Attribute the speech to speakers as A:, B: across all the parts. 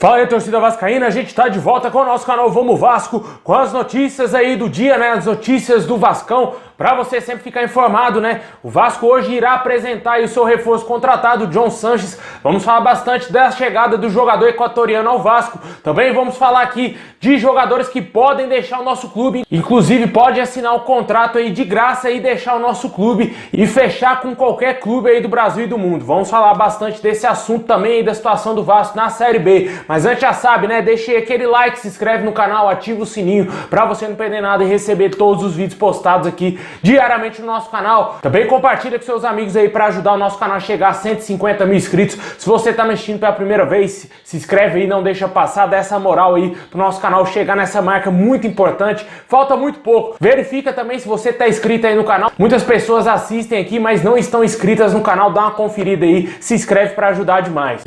A: Fala aí, torcida vascaína, a gente tá de volta com o nosso canal Vamos Vasco, com as notícias aí do dia, né, as notícias do Vascão, pra você sempre ficar informado, né. O Vasco hoje irá apresentar aí o seu reforço contratado, John Sanches. Vamos falar bastante da chegada do jogador equatoriano ao Vasco. Também vamos falar aqui de jogadores que podem deixar o nosso clube, inclusive pode assinar o contrato aí de graça e deixar o nosso clube e fechar com qualquer clube aí do Brasil e do mundo. Vamos falar bastante desse assunto também aí, da situação do Vasco na Série B. Mas antes, já sabe, né? Deixa aí aquele like, se inscreve no canal, ativa o sininho pra você não perder nada e receber todos os vídeos postados aqui diariamente no nosso canal. Também compartilha com seus amigos aí pra ajudar o nosso canal a chegar a 150 mil inscritos. Se você tá me assistindo pela primeira vez, se inscreve aí, não deixa passar, dá essa moral aí pro nosso canal chegar nessa marca muito importante. Falta muito pouco. Verifica também se você tá inscrito aí no canal. Muitas pessoas assistem aqui, mas não estão inscritas no canal. Dá uma conferida aí, se inscreve pra ajudar demais.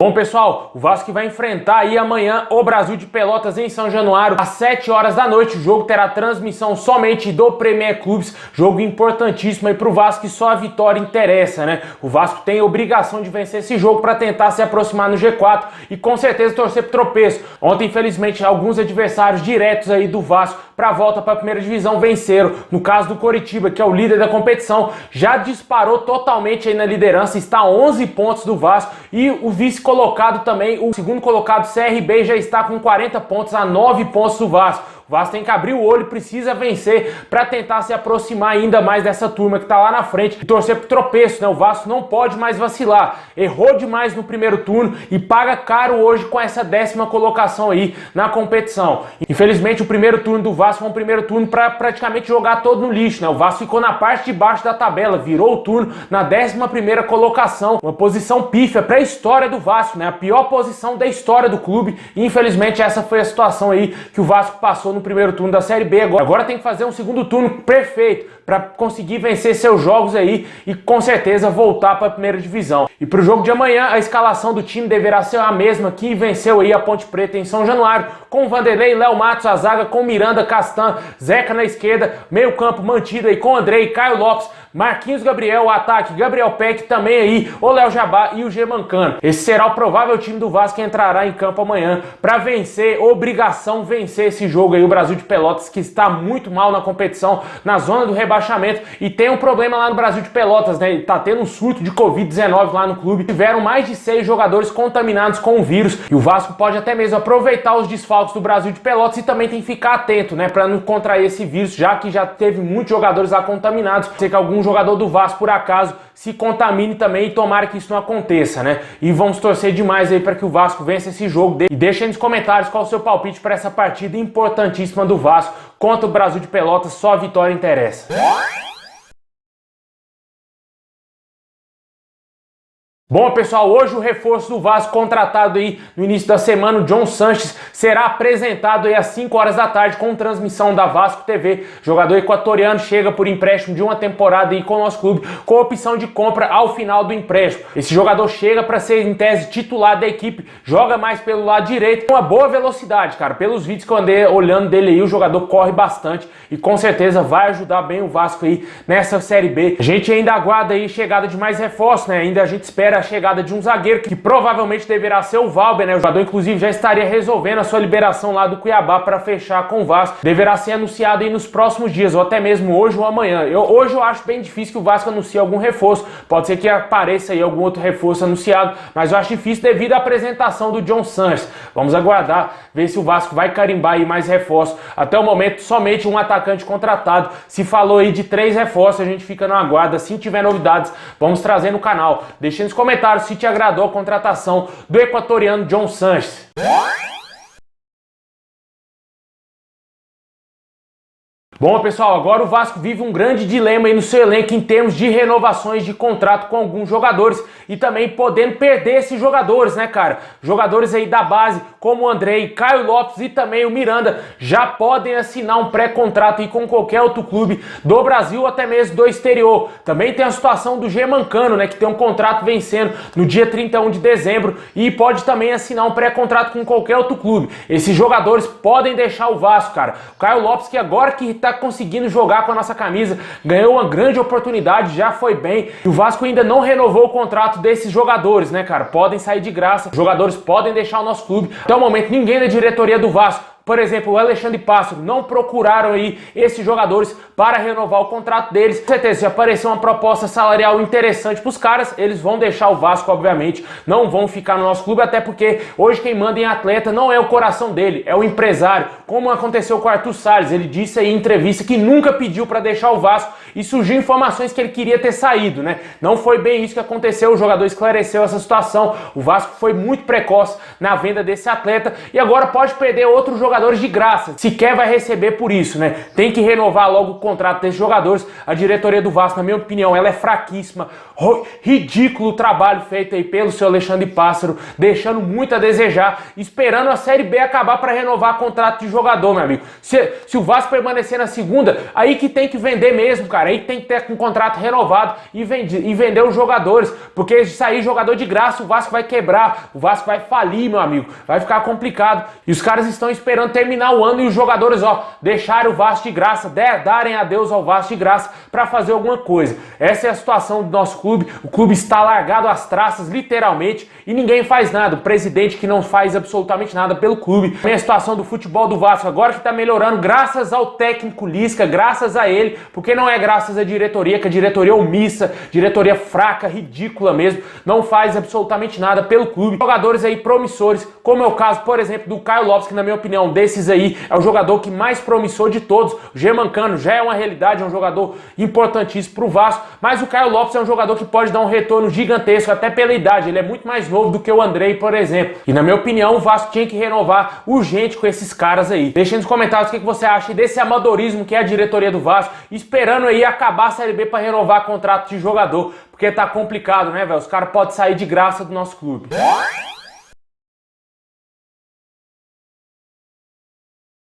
A: Bom, pessoal, o Vasco vai enfrentar aí amanhã o Brasil de Pelotas em São Januário às 7 horas da noite. O jogo terá transmissão somente do Premier Clubes, jogo importantíssimo aí pro Vasco, que só a vitória interessa, né? O Vasco tem a obrigação de vencer esse jogo para tentar se aproximar no G4 e com certeza torcer pro tropeço. Ontem, infelizmente, alguns adversários diretos aí do Vasco para a volta para a primeira divisão venceram. No caso do Coritiba, que é o líder da competição, já disparou totalmente aí na liderança, está a 11 pontos do Vasco, e o vice-colocado também, o segundo colocado CRB, já está com 40 pontos, a 9 pontos do Vasco. O Vasco tem que abrir o olho, precisa vencer para tentar se aproximar ainda mais dessa turma que tá lá na frente e torcer pro tropeço, né? O Vasco não pode mais vacilar. Errou demais no primeiro turno e paga caro hoje com essa 10ª colocação aí na competição. Infelizmente, o primeiro turno do Vasco foi um primeiro turno para praticamente jogar todo no lixo, né? O Vasco ficou na parte de baixo da tabela, virou o turno na 11ª colocação, uma posição pífia para a história do Vasco, né? A pior posição da história do clube. E infelizmente essa foi a situação aí que o Vasco passou no primeiro turno da Série B. Agora tem que fazer um segundo turno perfeito para conseguir vencer seus jogos aí e com certeza voltar para a primeira divisão. E para o jogo de amanhã, a escalação do time deverá ser a mesma que venceu aí a Ponte Preta em São Januário, com Vanderlei, Léo Matos, a zaga com Miranda, Castan, Zeca na esquerda, meio campo mantido aí com Andrei, Caio Lopes, Marquinhos Gabriel, o ataque, Gabriel Peck, também aí o Léo Jabá e o Germancano. Esse será o provável time do Vasco que entrará em campo amanhã para vencer, obrigação vencer esse jogo aí, o Brasil de Pelotas, que está muito mal na competição, na zona do rebaixamento, e tem um problema lá no Brasil de Pelotas, né? Tá tendo um surto de Covid-19 lá no clube. Tiveram mais de 6 jogadores contaminados com o vírus, e o Vasco pode até mesmo aproveitar os desfalques do Brasil de Pelotas e também tem que ficar atento, né, para não contrair esse vírus, já que já teve muitos jogadores lá contaminados. Sei que algum jogador do Vasco, por acaso, se contamine também, e tomara que isso não aconteça, né? E vamos torcer demais aí para que o Vasco vença esse jogo. E deixa aí nos comentários qual é o seu palpite para essa partida importantíssima do Vasco contra o Brasil de Pelotas. Só a vitória interessa. Bom, pessoal, hoje o reforço do Vasco contratado aí no início da semana, o John Sanches, será apresentado aí às 5 horas da tarde com transmissão da Vasco TV. Jogador equatoriano chega por empréstimo de uma temporada aí com o nosso clube, com opção de compra ao final do empréstimo. Esse jogador chega para ser, em tese, titular da equipe, joga mais pelo lado direito, com uma boa velocidade, cara. Pelos vídeos que eu andei olhando dele aí, o jogador corre bastante e com certeza vai ajudar bem o Vasco aí nessa Série B. A gente ainda aguarda aí chegada de mais reforços, né? Ainda a gente espera a chegada de um zagueiro que provavelmente deverá ser o Valber, né? O jogador inclusive já estaria resolvendo a sua liberação lá do Cuiabá para fechar com o Vasco. Deverá ser anunciado aí nos próximos dias, ou até mesmo hoje ou amanhã. Hoje eu acho bem difícil que o Vasco anuncie algum reforço. Pode ser que apareça aí algum outro reforço anunciado, mas eu acho difícil devido à apresentação do John Sanches. Vamos aguardar, ver se o Vasco vai carimbar aí mais reforços. Até o momento, somente um atacante contratado. Se falou aí de 3 reforços, a gente fica no aguardo. Se tiver novidades, vamos trazer no canal. Deixe nos comentários se te agradou a contratação do equatoriano John Sanches. Bom, pessoal, agora o Vasco vive um grande dilema aí no seu elenco em termos de renovações de contrato com alguns jogadores e também podendo perder esses jogadores, né, cara? Jogadores aí da base, como o Andrei, Caio Lopes e também o Miranda, já podem assinar um pré-contrato aí com qualquer outro clube do Brasil ou até mesmo do exterior. Também tem a situação do Germancano, né, que tem um contrato vencendo no dia 31 de dezembro e pode também assinar um pré-contrato com qualquer outro clube. Esses jogadores podem deixar o Vasco, cara. O Caio Lopes, que agora que tá tá conseguindo jogar com a nossa camisa, ganhou uma grande oportunidade, já foi bem. E o Vasco ainda não renovou o contrato desses jogadores, né, cara? Podem sair de graça, os jogadores podem deixar o nosso clube. Até o momento, ninguém da diretoria do Vasco, por exemplo, o Alexandre Pássaro, não procuraram aí esses jogadores para renovar o contrato deles. Com certeza, se aparecer uma proposta salarial interessante para os caras, eles vão deixar o Vasco, obviamente, não vão ficar no nosso clube, até porque hoje quem manda em atleta não é o coração dele, é o empresário. Como aconteceu com o Arthur Salles, ele disse aí em entrevista que nunca pediu para deixar o Vasco e surgiu informações que ele queria ter saído, né? Não foi bem isso que aconteceu, o jogador esclareceu essa situação. O Vasco foi muito precoce na venda desse atleta e agora pode perder outros jogadores de graça, sequer vai receber por isso, né? Tem que renovar logo o contrato desses jogadores. A diretoria do Vasco, na minha opinião, ela é fraquíssima. Ridículo o trabalho feito aí pelo seu Alexandre Pássaro, deixando muito a desejar, esperando a Série B acabar para renovar contrato de jogador, meu amigo. Se o Vasco permanecer na segunda, aí que tem que vender mesmo, cara. Aí tem que ter um contrato renovado e vender os jogadores, porque se sair jogador de graça, o Vasco vai quebrar, o Vasco vai falir, meu amigo. Vai ficar complicado. E os caras estão esperando terminar o ano e os jogadores, ó, deixarem o Vasco de graça, darem adeus ao Vasco de graça para fazer alguma coisa. Essa é a situação do nosso clube. O clube está largado às traças, literalmente, e ninguém faz nada. O presidente que não faz absolutamente nada pelo clube. Tem a situação do futebol do Vasco agora que está melhorando graças ao técnico Lisca, graças a ele, porque não é graças à diretoria, que a diretoria é omissa, diretoria fraca, ridícula mesmo, não faz absolutamente nada pelo clube. Jogadores aí promissores, como é o caso, por exemplo, do Caio Lopes, que na minha opinião, desses aí, é o jogador que mais promissor de todos. O Germancano já é uma realidade, é um jogador importantíssimo pro Vasco, mas o Caio Lopes é um jogador que pode dar um retorno gigantesco, até pela idade. Ele é muito mais novo do que o Andrei, por exemplo. E na minha opinião, o Vasco tinha que renovar urgente com esses caras aí. Deixem nos comentários o que você acha desse amadorismo que é a diretoria do Vasco, esperando aí acabar a Série B para renovar contrato de jogador, porque tá complicado, né, velho? Os caras podem sair de graça do nosso clube.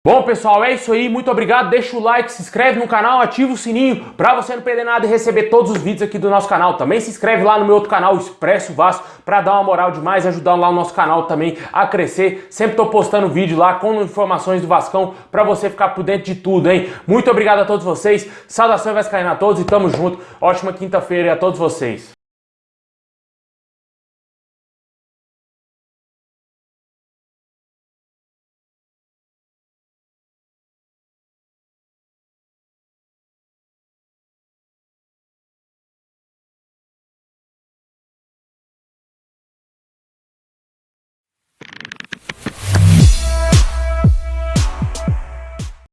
A: Bom, pessoal, é isso aí. Muito obrigado. Deixa o like, se inscreve no canal, ativa o sininho pra você não perder nada e receber todos os vídeos aqui do nosso canal. Também se inscreve lá no meu outro canal, Expresso Vasco, pra dar uma moral demais, ajudar lá o nosso canal também a crescer. Sempre tô postando vídeo lá com informações do Vascão pra você ficar por dentro de tudo, hein? Muito obrigado a todos vocês. Saudações vascaínas a todos e tamo junto. Ótima quinta-feira a todos vocês.